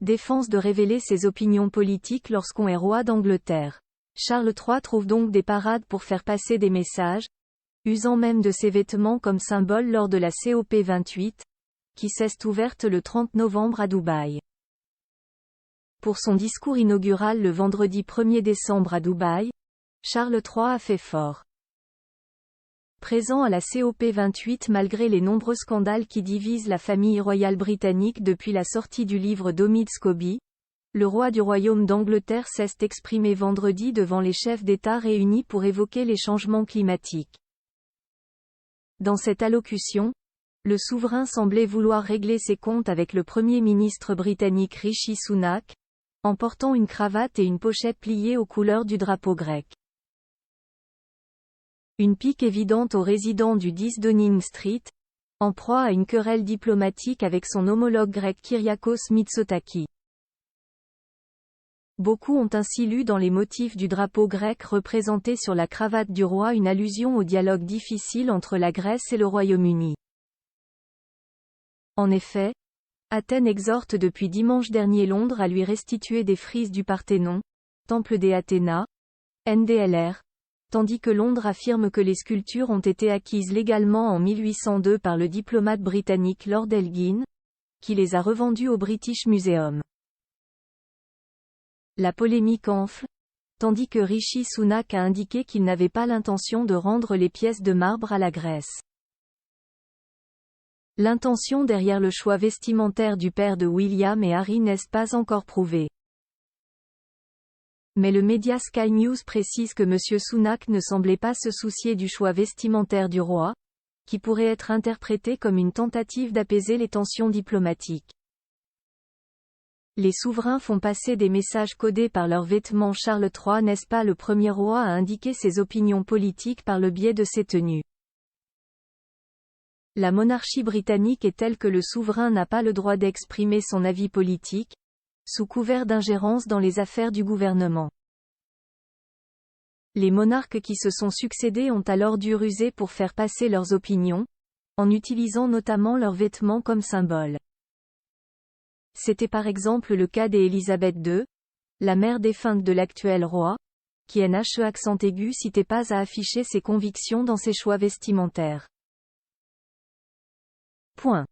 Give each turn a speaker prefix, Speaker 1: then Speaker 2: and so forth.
Speaker 1: Défense de révéler ses opinions politiques lorsqu'on est roi d'Angleterre. Charles III trouve donc des parades pour faire passer des messages, usant même de ses vêtements comme symbole lors de la COP 28, qui s'est ouverte le 30 novembre à Dubaï. Pour son discours inaugural le vendredi 1er décembre à Dubaï, Charles III a fait fort. Présent à la COP 28 malgré les nombreux scandales qui divisent la famille royale britannique depuis la sortie du livre d'Omid Scobie, le roi du royaume d'Angleterre s'est exprimé vendredi devant les chefs d'État réunis pour évoquer les changements climatiques. Dans cette allocution, le souverain semblait vouloir régler ses comptes avec le Premier ministre britannique Rishi Sunak, en portant une cravate et une pochette pliée aux couleurs du drapeau grec. Une pique évidente aux résidents du 10 Downing Street, en proie à une querelle diplomatique avec son homologue grec Kyriakos Mitsotakis. Beaucoup ont ainsi lu dans les motifs du drapeau grec représenté sur la cravate du roi une allusion au dialogue difficile entre la Grèce et le Royaume-Uni. En effet, Athènes exhorte depuis dimanche dernier Londres à lui restituer des frises du Parthénon, temple des Athéna, NDLR, tandis que Londres affirme que les sculptures ont été acquises légalement en 1802 par le diplomate britannique Lord Elgin, qui les a revendues au British Museum. La polémique enfle, tandis que Rishi Sunak a indiqué qu'il n'avait pas l'intention de rendre les pièces de marbre à la Grèce. L'intention derrière le choix vestimentaire du père de William et Harry n'est pas encore prouvée. Mais le média Sky News précise que M. Sunak ne semblait pas se soucier du choix vestimentaire du roi, qui pourrait être interprété comme une tentative d'apaiser les tensions diplomatiques. Les souverains font passer des messages codés par leurs vêtements. Charles III n'est pas le premier roi à indiquer ses opinions politiques par le biais de ses tenues. La monarchie britannique est telle que le souverain n'a pas le droit d'exprimer son avis politique, sous couvert d'ingérence dans les affaires du gouvernement. Les monarques qui se sont succédés ont alors dû ruser pour faire passer leurs opinions, en utilisant notamment leurs vêtements comme symbole. C'était par exemple le cas d'Élisabeth II, la mère défunte de l'actuel roi, qui n'hésitait pas à afficher ses convictions dans ses choix vestimentaires. Point.